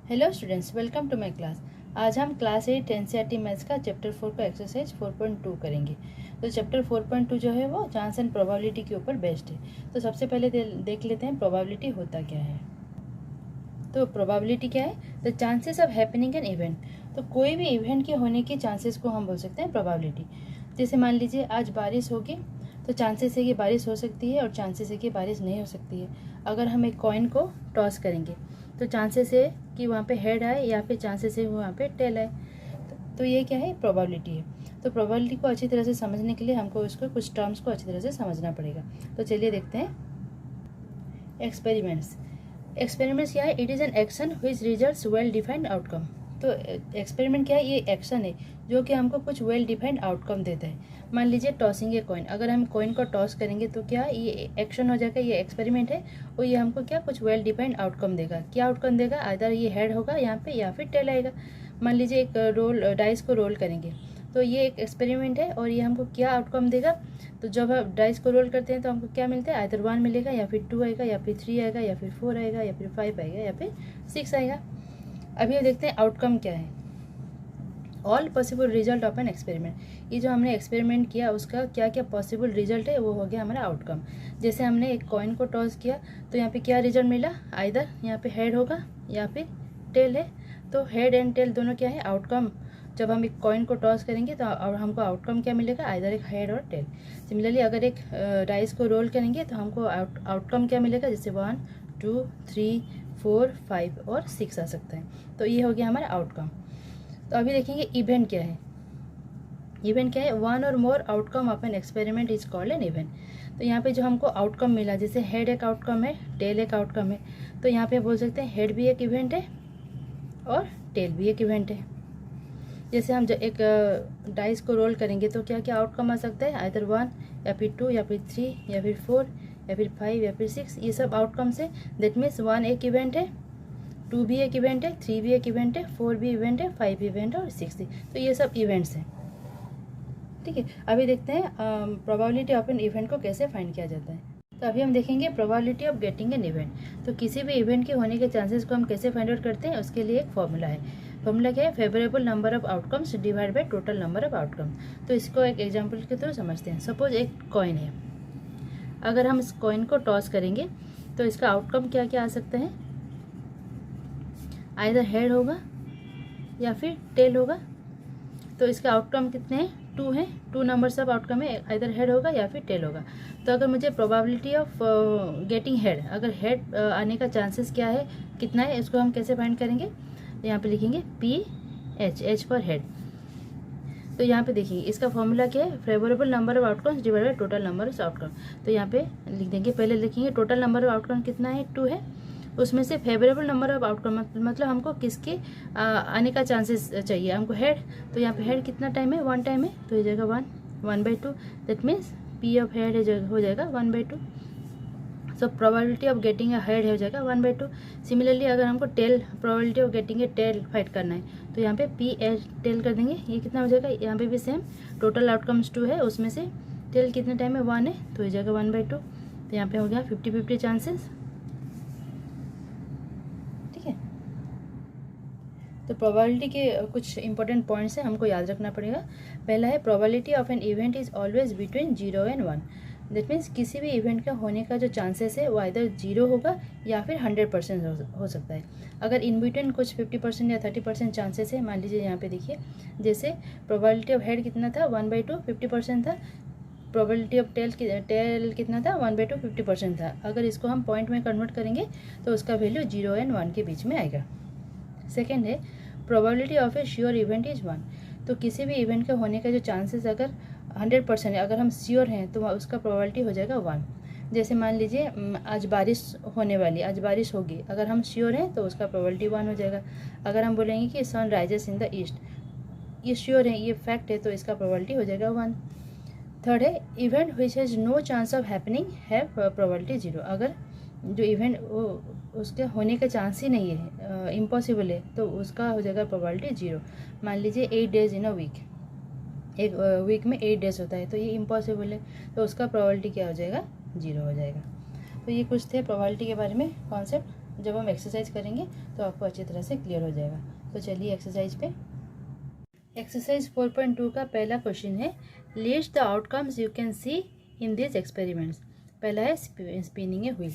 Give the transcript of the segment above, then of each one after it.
Hello students, welcome to my class. आज हम class 8 NCERT maths का चैप्टर 4 का एक्सरसाइज 4.2 करेंगे। तो चैप्टर 4.2 जो है वो चांस एंड प्रोबेबिलिटी के ऊपर बेस्ड है। तो सबसे पहले देख लेते हैं प्रोबेबिलिटी होता क्या है। तो प्रोबेबिलिटी क्या है? The chances of happening N event. तो कोई भी इवेंट के होने के चांसेस को हम बोल सकते हैं प्रोबेबिलिटी। जैसे मान लीजिए आज बारिश होगी, तो चांसेस है कि बारिश हो सकती है और चांसेस है कि बारिश नहीं हो सकती है। अगर हम एक कॉइन को टॉस करेंगे तो चांसेस है कि वहाँ पे हेड आए या फिर चांसेस है वहाँ पे टेल आए। तो ये क्या है? प्रोबेबिलिटी है। तो प्रोबेबिलिटी को अच्छी तरह से समझने के लिए हमको उसको कुछ टर्म्स को अच्छी तरह से समझना पड़ेगा। तो चलिए देखते हैं। एक्सपेरिमेंट्स क्या है? It is an action which results well defined outcome. तो एक्सपेरिमेंट क्या है? ये एक्शन है जो कि हमको कुछ वेल डिफाइंड आउटकम देता है। मान लीजिए टॉसिंग ए कॉइन, अगर हम कॉइन को टॉस करेंगे तो क्या ये एक्शन हो जाएगा, ये एक्सपेरिमेंट है। और ये हमको क्या कुछ वेल डिफाइंड आउटकम देगा। क्या आउटकम देगा? आइदर ये हेड होगा यहाँ पे या फिर टेल आएगा। मान लीजिए एक डाइस को रोल करेंगे, तो ये एक एक्सपेरिमेंट है और ये हमको क्या आउटकम देगा। तो जब हम डाइस को रोल करते हैं तो हमको क्या मिलता है? आइदर 1 मिलेगा या फिर 2 आएगा या फिर 3 आएगा या फिर 4 आएगा या फिर 5 आएगा या फिर 6 आएगा। अभी देखते हैं आउटकम क्या है। All possible result of an experiment. ये जो हमने एक्सपेरिमेंट किया उसका क्या क्या पॉसिबल रिजल्ट है वो हो गया हमारा आउटकम। जैसे हमने एक कॉइन को टॉस किया तो यहाँ पे क्या रिजल्ट मिला? आइदर यहाँ पे हेड होगा या फिर टेल है। तो हेड एंड टेल दोनों क्या है? आउटकम। जब हम एक कॉइन को टॉस करेंगे तो और हमको आउटकम क्या मिलेगा? आइदर एक हेड और टेल। सिमिलरली अगर एक डाइस को रोल करेंगे तो हमको आउटकम क्या मिलेगा? जैसे 1 2 3 4 5 और 6 आ सकता है। तो ये हो गया हमारा आउटकम। तो अभी देखेंगे इवेंट क्या है। इवेंट क्या है? वन और more outcome of an experiment is called an event. तो यहाँ पे जो हमको आउटकम मिला, जैसे हेड एक आउटकम है, टेल एक आउटकम है, तो यहाँ पे बोल सकते हैं हेड भी एक इवेंट है और टेल भी एक इवेंट है। जैसे हम एक डाइस को रोल करेंगे तो क्या क्या आउटकम आ सकता है? आइदर 1 या फिर 2 या फिर 3 या फिर 4 या फिर 5 या फिर 6। ये सब आउटकम्स है। दैट मीन्स 1 एक इवेंट है, 2 भी एक इवेंट है, 3 भी एक इवेंट है, 4 भी इवेंट है, 5 इवेंट है और 6 भी। तो ये सब इवेंट्स हैं। ठीक है, अभी देखते हैं प्रोबेबिलिटी ऑफ एन इवेंट को कैसे फाइंड किया जाता है। तो अभी हम देखेंगे probability of getting an event. तो किसी भी इवेंट के होने के चांसेस को हम कैसे फाइंड आउट करते हैं, उसके लिए एक फॉर्मूला है। फॉर्मूला क्या है? Favourable number of outcomes divide by total number of outcome. तो इसको एक एग्जाम्पल के थ्रू समझते हैं। सपोज एक कॉइन है, अगर हम इस कॉइन को टॉस करेंगे तो इसका आउटकम क्या क्या आ सकता है? आइदर हेड होगा या फिर टेल होगा। तो इसका आउटकम कितने हैं? 2 हैं। 2 नंबर्स ऑफ आउटकम है, आइदर हेड होगा या फिर टेल होगा। तो अगर मुझे प्रोबेबिलिटी ऑफ गेटिंग हेड, अगर हेड आने का चांसेस क्या है, कितना है, इसको हम कैसे फाइंड करेंगे? यहाँ पे लिखेंगे PH, H फॉर हेड। तो यहाँ पे देखिए इसका फॉर्मूला क्या है? Favourable number of outcomes divide by total number of outcome. तो यहाँ पे लिख देंगे, पहले लिखेंगे टोटल नंबर ऑफ आउटकम कितना है? 2 है। उसमें से फेवरेबल नंबर ऑफ आउटकम मतलब हमको किसके आने का चांसेस चाहिए? हमको हेड। तो यहाँ पे हेड कितना टाइम है? 1 टाइम है, तो हो जाएगा 1/2। That means P of head हो जाएगा 1/2। So probability of getting a head हो जाएगा 1/2। सिमिलरली अगर हमको tail, probability of getting a tail find करना है तो यहाँ पे PH टेल कर देंगे। ये कितना हो जाएगा? यहाँ पे भी सेम, टोटल आउटकम्स 2 है, उसमें से टेल कितने टाइम है? 1 है, तो हो जाएगा 1/2। तो यहाँ पे हो गया 50-50 चांसेस। ठीक है, तो प्रोबेबिलिटी के कुछ इंपॉर्टेंट पॉइंट्स हैं, हमको याद रखना पड़ेगा। पहला है probability of an event is always between 0 and 1। That means किसी भी इवेंट का होने का जो चांसेस है वो आइदर 0 होगा या फिर 100% हो सकता है। अगर इन बिटवीन कुछ 50% या 30% चांसेस है, मान लीजिए यहाँ पे देखिए, जैसे प्रोबेबिलिटी ऑफ हेड कितना था? 1/2, 50% था। प्रोबेबिलिटी ऑफ टेल कितना था? 1/2, 50% था। अगर इसको हम पॉइंट में कन्वर्ट करेंगे तो उसका वैल्यू 0 and 1 के बीच में आएगा। सेकेंड है probability of A sure event is 1। तो किसी भी इवेंट का होने का जो चांसेस अगर 100% है, अगर हम श्योर हैं तो उसका प्रोबेबिलिटी हो जाएगा 1। जैसे मान लीजिए आज बारिश होने वाली, आज बारिश होगी, अगर हम श्योर हैं तो उसका प्रोबेबिलिटी 1 हो जाएगा। अगर हम बोलेंगे कि sun rises in the east, ये श्योर है, ये फैक्ट है, तो इसका प्रोबेबिलिटी हो जाएगा 1। थर्ड है event which has no chance of happening have probability 0। अगर जो इवेंट उसके होने का चांस ही नहीं है, इम्पॉसिबल है, तो उसका हो जाएगा प्रोबेबिलिटी 0। मान लीजिए 8 डेज इन अ वीक, एक वीक में 8 डेज होता है, तो ये इम्पॉसिबल है, तो उसका प्रोबेबिलिटी क्या हो जाएगा? 0 हो जाएगा। तो ये कुछ थे प्रोबेबिलिटी के बारे में कॉन्सेप्ट। जब हम एक्सरसाइज करेंगे तो आपको अच्छी तरह से क्लियर हो जाएगा। तो चलिए एक्सरसाइज पे। एक्सरसाइज 4.2 का पहला क्वेश्चन है, list the outcomes you can see in this experiments. पहला है स्पिनिंग ए व्हील।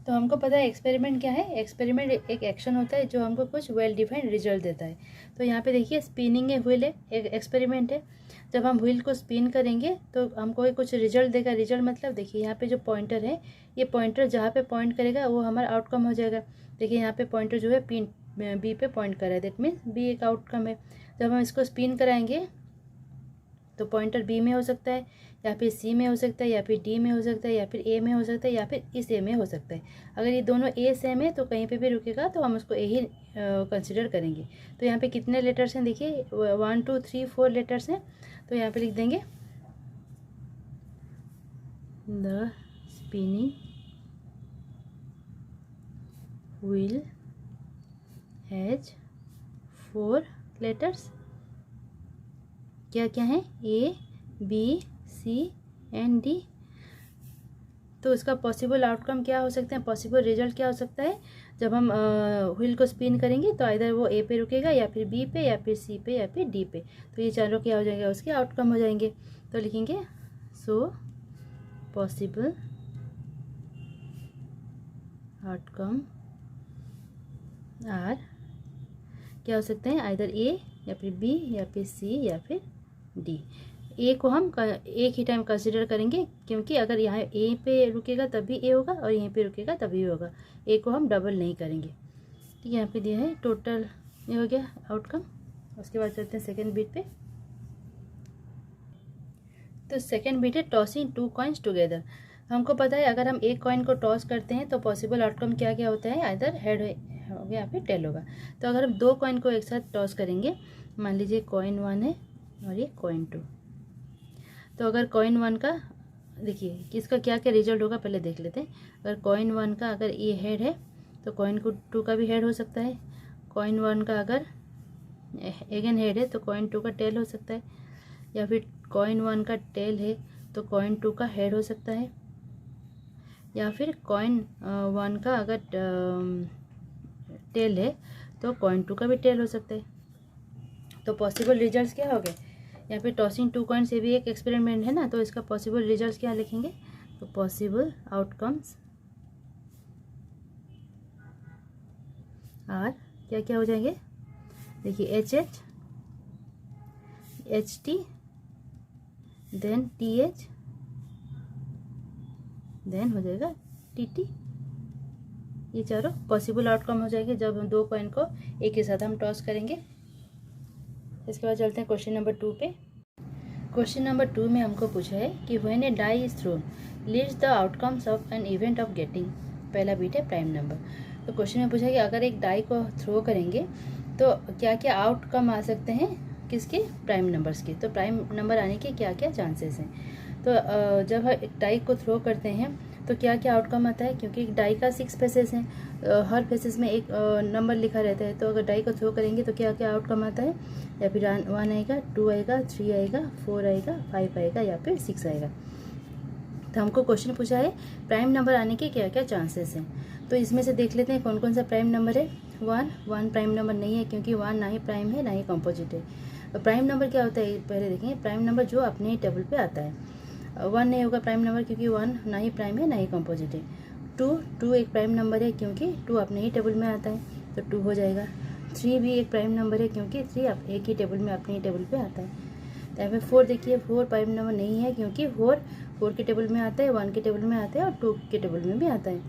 तो हमको पता है एक्सपेरिमेंट क्या है। एक्सपेरिमेंट एक एक्शन होता है जो हमको कुछ वेल डिफाइंड रिजल्ट देता है। तो यहाँ पे देखिए स्पिनिंग ए व्हील है, एक एक्सपेरिमेंट है। जब हम व्हील को स्पिन करेंगे तो हमको कुछ रिजल्ट देगा। रिजल्ट मतलब देखिए यहाँ पे जो पॉइंटर है, ये पॉइंटर जहाँ पे पॉइंट करेगा वो हमारा आउटकम हो जाएगा। देखिए यहाँ पे पॉइंटर जो है पिन बी पे पॉइंट कर रहा है, दैट मीन्स बी एक आउटकम है। जब हम इसको स्पिन कराएंगे तो पॉइंटर बी में हो सकता है, या फिर सी में हो सकता है, या फिर डी में हो सकता है, या फिर ए में हो सकता है, या फिर इस ए में हो सकता है। अगर ये दोनों ए सेम है तो कहीं पे भी रुकेगा तो हम उसको ए ही कंसिडर करेंगे। तो यहाँ पे कितने लेटर्स हैं देखिए, 1 2 3 4 लेटर्स हैं। तो यहाँ पे लिख देंगे the spinning wheel has 4 letters. क्या क्या है, A B C and D. तो इसका पॉसिबल आउटकम क्या हो सकता है, पॉसिबल रिजल्ट क्या हो सकता है। जब हम व्हील को स्पिन करेंगे तो इधर वो ए पे रुकेगा, या फिर बी पे, या फिर सी पे, या फिर डी पे। तो ये चारों क्या हो जाएंगे, उसके आउटकम हो जाएंगे। तो लिखेंगे सो पॉसिबल आउटकम आर, क्या हो सकते हैं, आइदर ए या फिर बी या फिर सी या फिर डी। ए को हम एक ही टाइम कंसिडर करेंगे, क्योंकि अगर यहाँ ए पे रुकेगा तभी ए होगा और यहीं पे रुकेगा तभी होगा। ए को हम डबल नहीं करेंगे। ठीक है, यहाँ पे दिया है टोटल, ये हो गया आउटकम। उसके बाद चलते हैं सेकेंड बीट पे। तो सेकेंड बीट है टॉसिंग 2 कॉइन्स टुगेदर। हमको पता है अगर हम एक कॉइन को टॉस करते हैं तो पॉसिबल आउटकम क्या क्या होता है, आइदर हेड होगा या फिर टेल होगा। तो अगर हम 2 कॉइन को एक साथ टॉस करेंगे, मान लीजिए कॉइन 1 है और ये कॉइन 2। तो अगर कॉइन 1 का देखिए किसका क्या क्या रिजल्ट होगा पहले देख लेते हैं। अगर कॉइन 1 का अगर ये हेड है तो कॉइन 2 का भी हेड हो सकता है। कॉइन 1 का अगर अगेन हेड है तो कॉइन 2 का टेल हो सकता है, या फिर कॉइन 1 का टेल है तो कॉइन 2 का हेड हो सकता है, या फिर कॉइन 1 का अगर टेल है तो कॉइन 2 का भी टेल हो सकता है। तो पॉसिबल रिजल्ट्स क्या हो गए, या फिर टॉसिंग 2 कॉइन्स, ये भी एक एक्सपेरिमेंट है ना, तो इसका पॉसिबल रिजल्ट्स क्या लिखेंगे। तो पॉसिबल आउटकम्स आर क्या क्या हो जाएंगे, देखिए H H, H T, then T H, then हो जाएगा टी टी। ये चारों पॉसिबल आउटकम हो जाएंगे जब हम 2 कॉइन को एक ही साथ हम टॉस करेंगे। इसके बाद चलते हैं क्वेश्चन नंबर 2 पे। क्वेश्चन नंबर 2 में हमको पूछा है कि when a die is thrown list the outcomes of an event of getting. पहला बीट है प्राइम नंबर। तो क्वेश्चन में पूछा है कि अगर एक डाई को थ्रो करेंगे तो क्या क्या आउटकम आ सकते हैं, किसके, प्राइम नंबर्स के। तो प्राइम नंबर आने के क्या क्या चांसेस हैं। तो जब एक डाई को थ्रो करते हैं तो क्या क्या आउटकम आता है, क्योंकि एक डाई का 6 फेसेस हैं, हर फेसेस में एक नंबर लिखा रहता है। तो अगर डाई को थ्रो करेंगे तो क्या क्या आउटकम आता है, या फिर 1 आएगा, 2 आएगा, 3 आएगा, 4 आएगा, 5 आएगा, या फिर 6 आएगा। तो हमको क्वेश्चन पूछा है प्राइम नंबर आने के क्या क्या चांसेस हैं। तो इसमें से देख लेते हैं कौन कौन सा प्राइम नंबर है। 1 प्राइम नंबर नहीं है, क्योंकि 1 ना ही प्राइम है ना ही कंपोजिट है। तो प्राइम नंबर क्या होता है पहले देखेंगे। प्राइम नंबर जो अपने ही टेबल पे आता है। 1 नहीं होगा प्राइम नंबर, क्योंकि 1 ना ही प्राइम है ना ही कंपोजिट है। 2 एक प्राइम नंबर है, क्योंकि 2 अपने ही टेबल में आता है, तो 2 हो जाएगा। 3 भी एक प्राइम नंबर है, क्योंकि 3 एक ही टेबल में अपने ही टेबल पे आता है। तो यहाँ पे 4 देखिए, 4 प्राइम नंबर नहीं है, क्योंकि 4 के टेबल में आता है, 1 के टेबल में आता है और 2 के टेबल में भी आता है।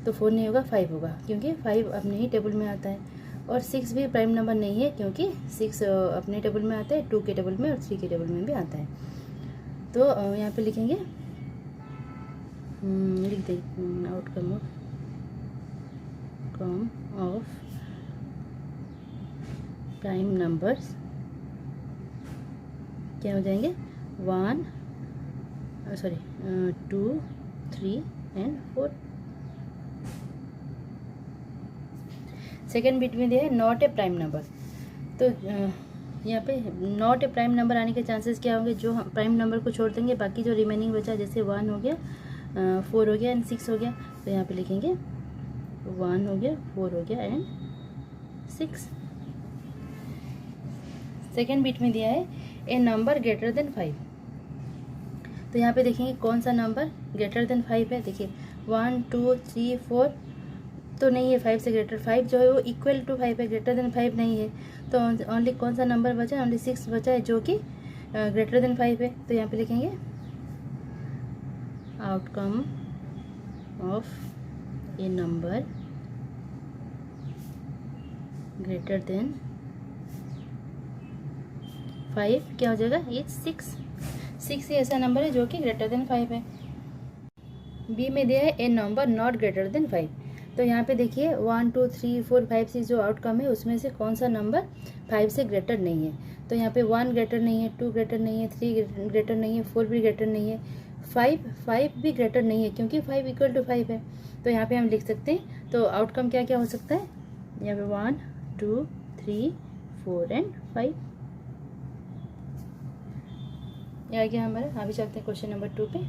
तो 4 नहीं होगा, 5 होगा, क्योंकि 5 अपने ही टेबल में आता है। और 6 भी प्राइम नंबर नहीं है, क्योंकि 6 अपने टेबल में आता है, 2 के टेबल में और 3 के टेबल में भी आता है। तो यहाँ पे लिखेंगे, लिख दे आउटकम ऑफ प्राइम नंबर्स क्या हो जाएंगे, 2 3 एंड 4। सेकेंड बिट में दिया है नॉट ए प्राइम नंबर। तो यहाँ पे नॉट ए प्राइम नंबर आने के चांसेस क्या होंगे, जो हम प्राइम नंबर को छोड़ देंगे, बाकी जो रिमेनिंग बचा, जैसे 1 हो गया, 4 हो गया एंड 6 हो गया। तो यहाँ पे लिखेंगे 1 हो गया, 4 हो गया एंड 6। सेकेंड बिट में दिया है ए नंबर ग्रेटर देन 5। तो यहाँ पे देखेंगे कौन सा नंबर ग्रेटर देन 5 है। देखिए 1 2 3 4 तो नहीं है, 5 से ग्रेटर, 5 जो है वो इक्वल टू 5 है, ग्रेटर देन 5 नहीं है। तो ओनली कौन सा नंबर बचा है, ओनली 6 बचा है जो कि ग्रेटर देन 5 है। तो यहाँ पे लिखेंगे outcome of A number greater than 5 क्या हो जाएगा, ये 6 ही ऐसा नंबर है जो कि ग्रेटर देन 5 है। बी में दिया है ए नंबर नॉट ग्रेटर देन 5। तो यहाँ पे देखिए 1 2 3 4 5 6 जो आउटकम है उसमें से कौन सा नंबर 5 से ग्रेटर नहीं है। तो यहाँ पे 1 ग्रेटर नहीं है, 2 ग्रेटर नहीं है, 3 ग्रेटर नहीं है, 4 भी ग्रेटर नहीं है, 5 भी ग्रेटर नहीं है क्योंकि 5 इक्वल टू 5 है। तो यहाँ पे हम लिख सकते हैं, तो आउटकम क्या क्या हो सकता है, यहाँ पे 1 2 3 4 एंड 5। ये आ गया हमारा। अभी चलते हैं क्वेश्चन नंबर 2 पे।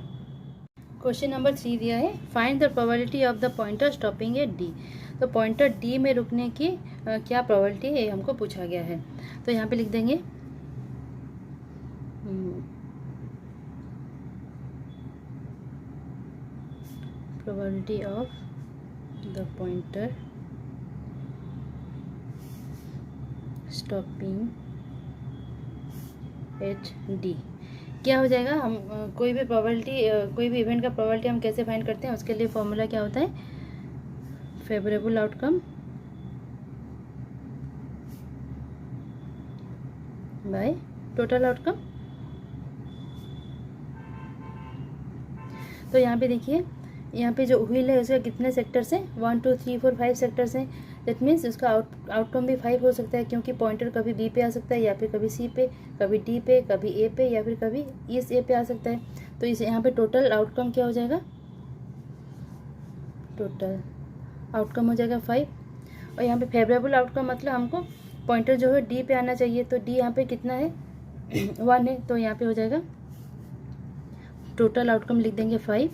क्वेश्चन नंबर 3 दिया है find the probability of the pointer stopping eight D. तो पॉइंटर डी में रुकने की क्या प्रोबेबिलिटी है, ये हमको पूछा गया है। तो यहाँ पे लिख देंगे probability of the pointer stopping eight D. क्या हो जाएगा, हम कोई भी प्रोबेबिलिटी, कोई भी इवेंट का प्रोबेबिलिटी हम कैसे फाइंड करते हैं, उसके लिए फॉर्मूला क्या होता है, favourable outcome by total outcome. तो यहाँ पे देखिए, यहाँ पे जो व्हील है उसका कितने सेक्टर्स हैं, 1 2 3 4 5 सेक्टर्स हैं। दैट मीन्स उसका आउटकम भी 5 हो सकता है क्योंकि पॉइंटर कभी बी पे आ सकता है, या फिर कभी सी पे, कभी डी पे, कभी ए पे, या फिर कभी इस ए पे आ सकता है। तो इस यहाँ पे टोटल आउटकम क्या हो जाएगा, टोटल आउटकम हो जाएगा 5। और यहाँ पे फेवरेबल आउटकम मतलब हमको पॉइंटर जो है डी पे आना चाहिए। तो डी यहाँ पे कितना है 1 है, तो यहाँ पे हो जाएगा टोटल आउटकम लिख देंगे 5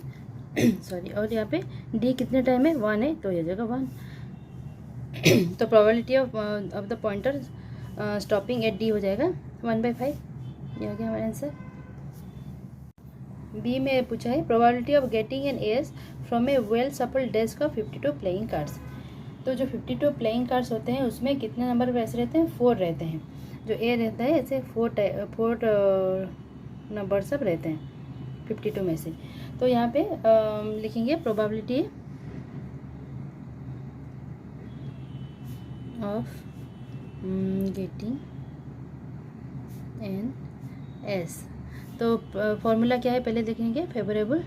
सॉरी। और यहाँ पे डी कितने टाइम है 1 है, तो ये जगह 1। तो probability of the pointer stopping eight D हो जाएगा 1/5। ये आ गया हमारा आंसर। बी में पूछा है probability of getting an S from A well सफल डेस्क ऑफ 52 प्लेइंग कार्ड्स। तो जो 52 प्लेइंग कार्ड्स होते हैं उसमें कितने नंबर वैसे रहते हैं, 4 रहते हैं। जो ए रहता है ऐसे 4 नंबर सब रहते हैं 52 में से। तो यहाँ पे लिखेंगे probability of getting an S. तो फॉर्मूला क्या है पहले देखेंगे, favourable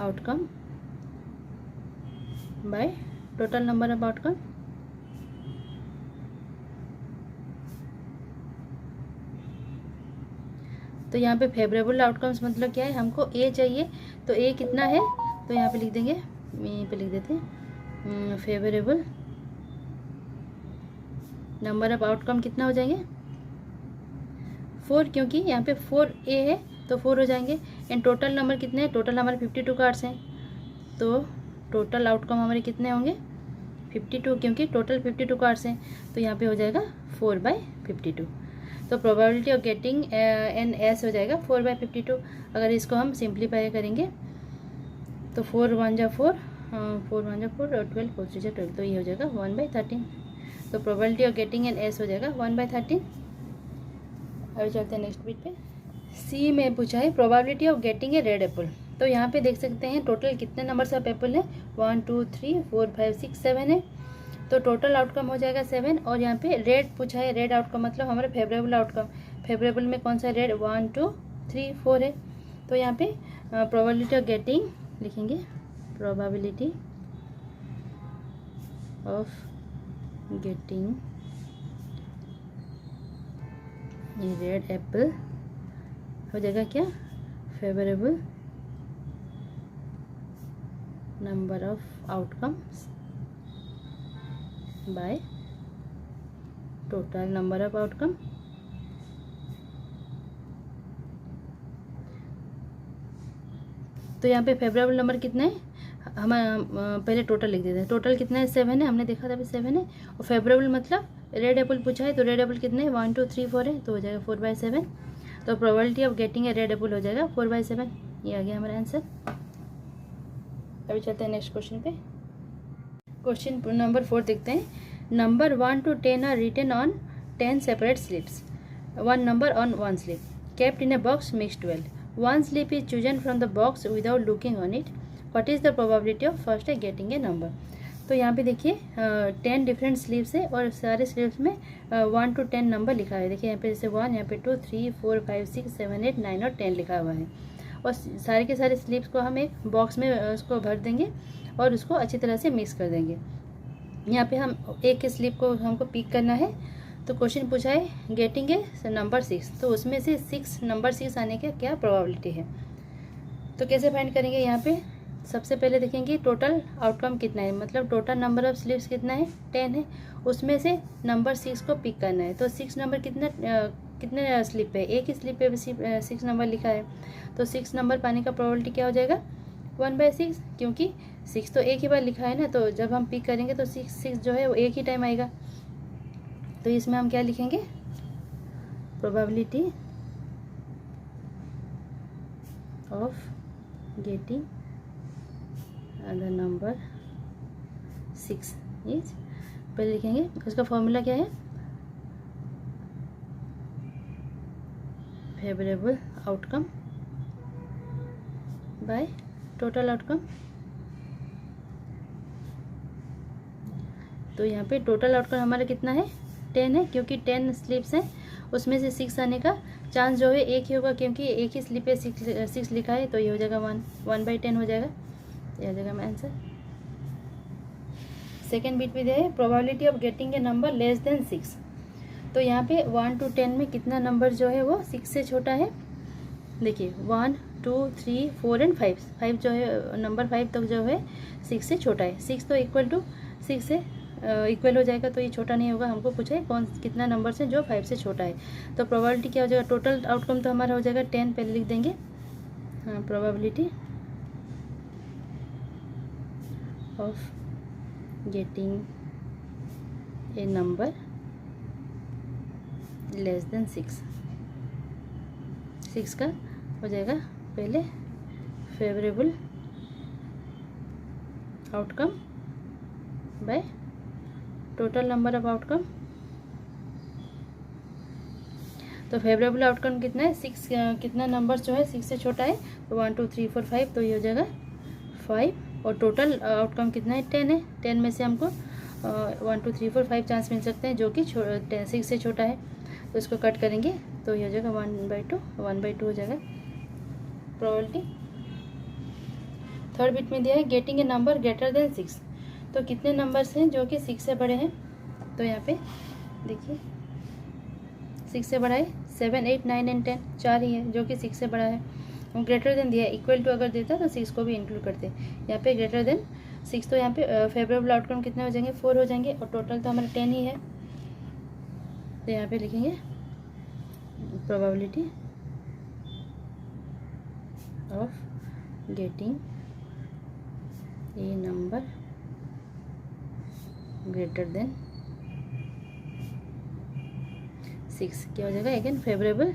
outcome by total number of outcome. तो यहाँ पे फेवरेबल आउटकम्स मतलब क्या है, हमको ए चाहिए। तो ए कितना है, तो यहाँ पे लिख देंगे, यहीं पे लिख देते हैं फेवरेबल नंबर ऑफ आउटकम कितना हो जाएंगे 4, क्योंकि यहाँ पे 4 ए है तो 4 हो जाएंगे। एंड टोटल नंबर कितने हैं, टोटल हमारे 52 कार्ड्स हैं। तो टोटल आउटकम हमारे कितने होंगे 52, क्योंकि टोटल 52 कार्ड्स हैं। तो यहाँ पे हो जाएगा 4/52। तो probability of getting an S हो जाएगा 4/52। अगर इसको हम सिंप्लीफाई करेंगे तो 4 1 जा 4, 4 1 जा 4 और 12 4 3 जा 12, तो ये हो जाएगा 1/13। तो probability of getting an S हो जाएगा 1/13। अभी चलते हैं नेक्स्ट बिट पे। सी में पूछा है probability of getting A red Apple. तो यहाँ पे देख सकते हैं टोटल कितने नंबर ऑफ एप्पल है, 1 2 3 4 5 6 7 है। तो टोटल आउटकम हो जाएगा 7। और यहाँ पे रेड पूछा है, रेड आउटकम मतलब हमारा फेवरेबल आउटकम। फेवरेबल में कौन सा रेड, 1 2 3 4 है। तो यहाँ पे प्रोबेबिलिटी ऑफ गेटिंग लिखेंगे, probability of getting red Apple हो जाएगा क्या, favourable number of outcomes by total number of outcome. तो यहाँ पे फेवरेबल नंबर कितना है, हम पहले टोटल लिख देते हैं। टोटल कितना है, 7 है, हमने देखा था अभी 7 है। और फेवरेबल मतलब रेड एप्पल पूछा है, तो रेड एप्पल कितने हैं, 1 2 3 4 है, तो हो जाएगा 4/7। तो probability of getting A red Apple हो जाएगा 4/7। ये आ गया हमारा आंसर। अभी चलते हैं नेक्स्ट क्वेश्चन पे। क्वेश्चन नंबर 4 देखते हैं। Number 1 to 10 are written on 10 separate slips, 1 number on 1 slip kept in a box mixed well. 1 slip is chosen from the box without looking on it. What is the probability of first getting a number? तो यहाँ पे देखिए 10 different sleeves है और सारे sleeves में 1 to 10 number लिखा है। देखिए यहाँ पे जैसे 1, यहाँ पे 2 3 4 5 6 7 8 9 और 10 लिखा हुआ है। और सारे के सारे स्लीव्स को हम एक बॉक्स में उसको भर देंगे और उसको अच्छी तरह से मिक्स कर देंगे। यहाँ पे हम एक स्लीप को हमको पिक करना है। तो क्वेश्चन पूछा है गेटिंग ए नंबर 6, तो उसमें से नंबर 6 आने का क्या प्रोबेबिलिटी है। तो कैसे फाइंड करेंगे, यहाँ पे सबसे पहले देखेंगे टोटल आउटकम कितना है, मतलब टोटल नंबर ऑफ स्लीव्स कितना है, 10 है, उसमें से नंबर 6 को पिक करना है। तो 6 नंबर कितने स्लिप पे, एक ही स्लिप पे 6 नंबर लिखा है, तो 6 नंबर पाने का प्रोबेबिलिटी क्या हो जाएगा, 1/6, क्योंकि 6 तो एक ही बार लिखा है ना, तो जब हम पिक करेंगे तो 6 जो है वो एक ही टाइम आएगा। तो इसमें हम क्या लिखेंगे, probability of getting the number 6 is, पहले लिखेंगे उसका फॉर्मूला क्या है, favourable outcome by total outcome. तो यहाँ पे टोटल आउटकम हमारा कितना है, 10 है, क्योंकि 10 स्लिप्स हैं, उसमें से 6 आने का चांस जो है एक ही होगा, क्योंकि एक ही स्लिप पे 6 लिखा है, तो ये हो जाएगा 1/10 हो जाएगा। ये हो जाएगा हमारा आंसर। सेकेंड बिट में दिया है probability of getting A number less than 6। तो यहाँ पे 1 to 10 में कितना नंबर जो है वो 6 से छोटा है। देखिए 1 2 3 4 एंड 5 जो है नंबर 5 तक जो है 6 से छोटा है। 6 तो इक्वल टू 6 से इक्वल हो जाएगा, तो ये छोटा नहीं होगा। हमको पूछा है कितना नंबर है जो 5 से छोटा है। तो प्रोबेबिलिटी क्या हो जाएगा, टोटल आउटकम तो हमारा हो जाएगा 10, पहले लिख देंगे। हाँ, probability of getting A number less than 6 का हो जाएगा पहले favourable outcome by total number of outcome. तो फेवरेबल आउटकम कितना है, 6, कितना नंबर जो है 6 से छोटा है, तो 1 2 3 4 5, तो ये हो जाएगा 5। और टोटल आउटकम कितना है, 10 है। 10 में से हमको 1 2 3 4 5 चांस मिल सकते हैं, जो कि 6 से छोटा है। तो इसको कट करेंगे तो ये हो जाएगा 1/2 हो जाएगा प्रोबेबिलिटी। थर्ड बिट में दिया है getting a number greater than 6। तो कितने नंबर्स हैं जो कि 6 से बड़े हैं। तो यहाँ पे देखिए 6 से बड़ा है 7 8 9 एंड 10, 4 ही है जो कि 6 से बड़ा है। ग्रेटर देन दिया है, इक्वल टू अगर देता तो 6 को भी इंक्लूड करते। यहाँ पे ग्रेटर देन 6, तो यहाँ पे फेवरेबल आउटकम कितने हो जाएंगे, 4 हो जाएंगे, और टोटल तो हमारा 10 ही है। तो यहाँ पे लिखेंगे probability of getting A number greater than 6 क्या हो जाएगा, again favourable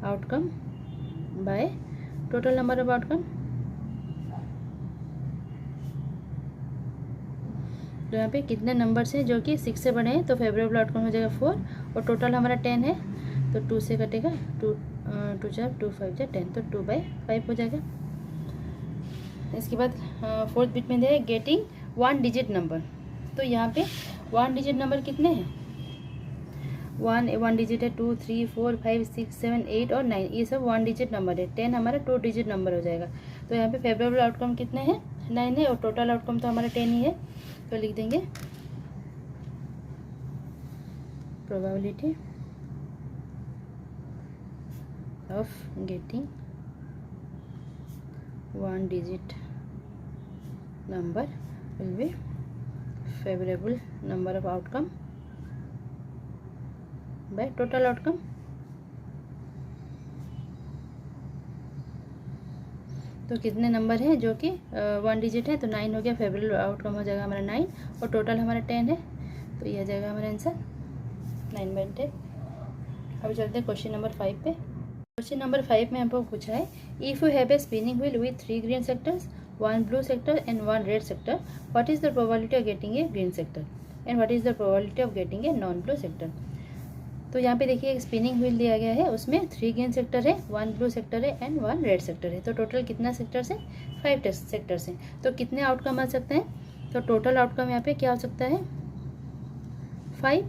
outcome by total number of outcome. तो यहाँ पे कितने नंबर्स हैं जो कि 6 से बड़े हैं, तो फेवरेबल आउटकम हो जाएगा 4, और टोटल हमारा 10 है, तो 2 से कटेगा, 2 4 2 5 10, तो 2/5 हो जाएगा। इसके बाद फोर्थ बिट में दिया है गेटिंग 1 डिजिट नंबर। तो यहाँ पे 1 डिजिट नंबर कितने हैं, 1 डिजिट है, 2 3 4 5 6 7 8 और 9, ये सब 1 डिजिट नंबर है। 10 हमारा 2 डिजिट नंबर हो जाएगा। तो यहाँ पे फेवरेबल आउटकम कितने हैं, 9 है, और टोटल आउटकम तो हमारा 10 ही है। तो लिख देंगे probability of getting 1 digit number will be favourable number of outcome by total outcome. तो कितने नंबर हैं जो कि 1 डिजिट है, तो 9 हो गया, फेवरेबल आउटकम हो जाएगा हमारा 9, और टोटल हमारा 10 है, तो ये आ जाएगा हमारा आंसर 9/10। अब चलते हैं क्वेश्चन नंबर 5 पे। क्वेश्चन नंबर 5 में हमको पूछा है, if you have a spinning wheel with 3 green sectors, 1 blue sector and 1 red sector, what is the probability of getting A green sector and what is the probability of getting a non blue sector. तो यहाँ पे देखिए एक spinning wheel दिया गया है, उसमें 3 green sector है, 1 ब्लू सेक्टर है एंड 1 रेड सेक्टर है। तो टोटल कितना सेक्टर्स है? 5 सेक्टर्स हैं। तो कितने आउटकम आ सकते हैं? तो टोटल आउटकम यहाँ पे क्या हो सकता है? 5,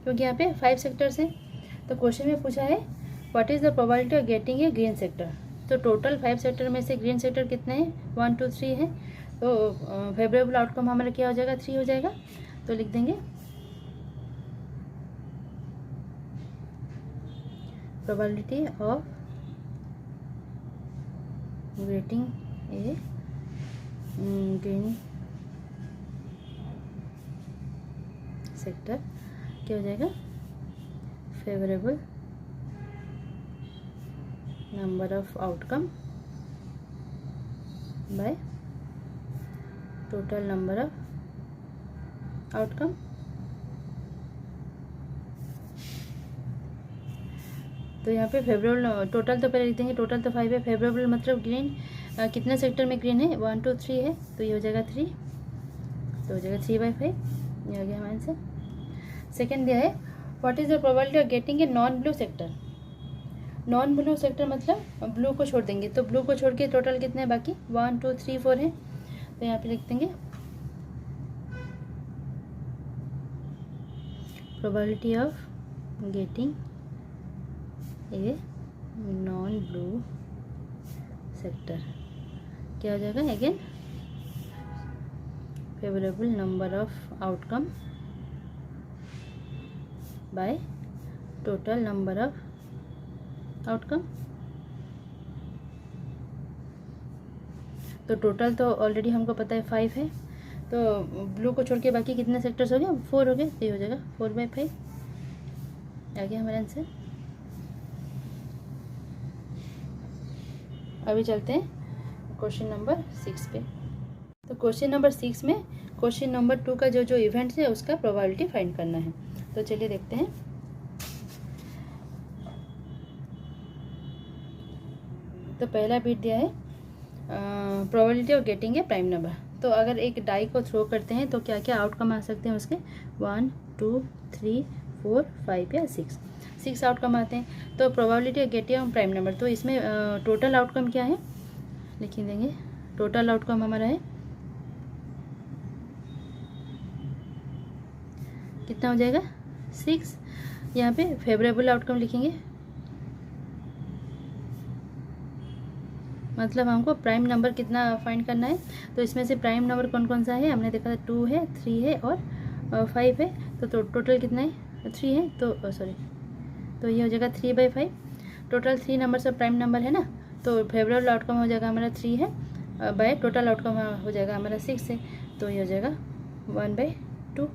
क्योंकि यहाँ पे 5 सेक्टर्स हैं। तो क्वेश्चन में पूछा है what is the probability of getting A green sector. तो टोटल 5 सेक्टर में से ग्रीन सेक्टर कितने हैं? 1 2 3 है। तो फेवरेबल आउटकम हमारा क्या हो जाएगा? 3 हो जाएगा। तो लिख देंगे probability of getting a green sector क्या हो जाएगा? Favourable number of outcome by total number of outcome. तो यहाँ पे फेवरेबल टोटल तो पहले लिख देंगे, टोटल तो 5 है, फेवरेबल मतलब ग्रीन कितने सेक्टर में ग्रीन है? 1 2 3 है, तो ये हो जाएगा 3, तो हो जाएगा 3/5, ये आ गया हमारा आंसर। सेकेंड दिया है what is the probability of getting a non blue sector. Non blue sector मतलब ब्लू को छोड़ देंगे, तो ब्लू को छोड़ के टोटल कितने हैं बाकी? 1 2 3 4 है। तो यहाँ पे लिख देंगे probability of getting a non blue sector क्या हो जाएगा? Again favourable number of outcome by total number of outcome. तो टोटल तो ऑलरेडी हमको पता है 5 है, तो ब्लू को छोड़ के बाकी कितने सेक्टर्स हो गए? 4 हो गए, तो ये हो जाएगा 4/5, आ गया हमारा आंसर। अभी चलते हैं क्वेश्चन नंबर 6 पे। तो क्वेश्चन नंबर 6 में क्वेश्चन नंबर 2 का जो इवेंट्स है उसका प्रोबेबिलिटी फाइंड करना है। तो चलिए देखते हैं। तो पहला बिट दिया है probability of getting A prime number. तो अगर एक डाई को थ्रो करते हैं तो क्या क्या आउटकम आ सकते हैं उसके? 1 2 3 4 5 या 6 आउटकम आते हैं। तो probability of getting prime number, तो इसमें टोटल आउटकम क्या है लिख देंगे। टोटल आउटकम हमारा है कितना हो जाएगा? 6। यहाँ पे फेवरेबल आउटकम लिखेंगे, मतलब हमको प्राइम नंबर कितना फाइंड करना है। तो इसमें से प्राइम नंबर कौन कौन सा है? हमने देखा था 2 है, 3 है और 5 है। तो टोटल कितना है? 3 है, तो सॉरी, तो ये हो जाएगा 3/5। टोटल 3 नंबर से प्राइम नंबर है ना, तो फेवरेबल आउटकम हो जाएगा हमारा 3 है, बाय टोटल आउटकम हो जाएगा हमारा 6 है, तो ये हो जाएगा 1/2।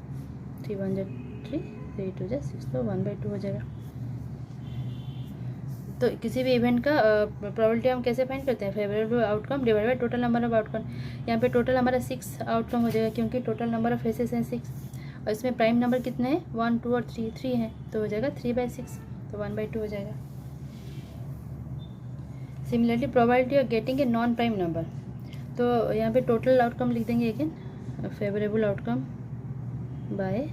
3 1 3 3 2 6, तो 1/2 हो जाएगा। तो किसी भी इवेंट का प्रोबेबिलिटी हम कैसे फाइंड करते हैं? Favourable outcome divide by total number of outcome. यहाँ पे टोटल हमारा 6 आउटकम हो जाएगा, क्योंकि टोटल नंबर ऑफ फेसेस हैं 6, और इसमें प्राइम नंबर कितने हैं? 1 2 और 3 हैं, तो हो जाएगा 3/6, तो 1/2 हो जाएगा। Similarly probability of getting a non prime number, तो यहाँ पे टोटल आउटकम लिख देंगे again, favourable outcome by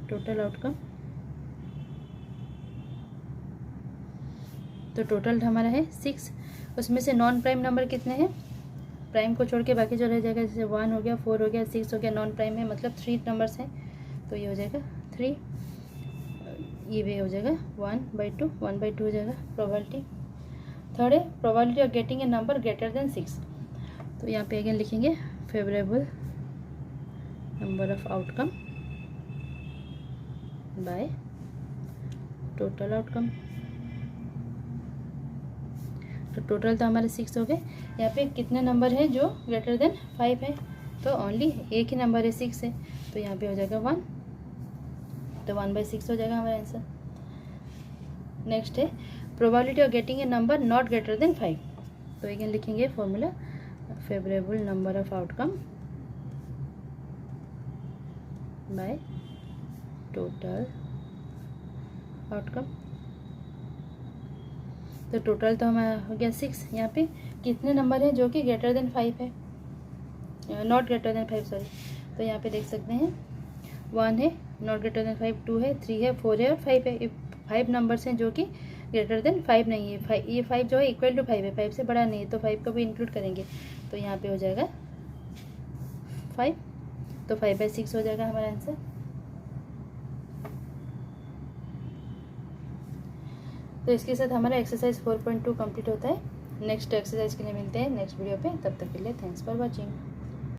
total outcome. तो टोटल हमारा है 6, उसमें से नॉन प्राइम नंबर कितने हैं? प्राइम को छोड़ के बाकी जो रह जाएगा, जैसे 1 हो गया, 4 हो गया, 6 हो गया, नॉन प्राइम है, मतलब 3 नंबर्स हैं, तो ये हो जाएगा 3, ये भी हो जाएगा 1/2, 1/2 हो जाएगा प्रोबेबिलिटी। थर्ड है probability of getting A number greater than 6। तो यहाँ पे अगेन लिखेंगे favourable number of outcome by total outcome. तो टोटल तो हमारे 6 हो गए। यहाँ पे कितने नंबर है जो ग्रेटर देन 5 है? तो ओनली एक ही नंबर है, 6 है, तो यहाँ पे हो जाएगा 1, तो 1/6 हो जाएगा हमारा आंसर। नेक्स्ट है probability of getting A number not greater than 5। तो अगेन लिखेंगे formula, favourable number of outcome by total outcome. तो टोटल तो हमारा हो गया 6। यहाँ पे कितने नंबर हैं जो कि ग्रेटर देन 5 है, नॉट ग्रेटर देन 5 सॉरी। तो यहाँ पे देख सकते हैं 1 है नॉट ग्रेटर देन 5, 2 है, 3 है, 4 है और 5 है। 5 नंबर्स हैं जो कि ग्रेटर देन 5 नहीं है। ये 5 जो है इक्वल टू 5 है, 5 से बड़ा नहीं है, तो 5 को भी इंक्लूड करेंगे। तो यहाँ पे हो जाएगा 5, तो 5/6 हो जाएगा हमारा आंसर। तो इसके साथ हमारा एक्सरसाइज 4.2 कंप्लीट होता है। नेक्स्ट एक्सरसाइज के लिए मिलते हैं नेक्स्ट वीडियो पे, तब तक के लिए थैंक्स फॉर वॉचिंग।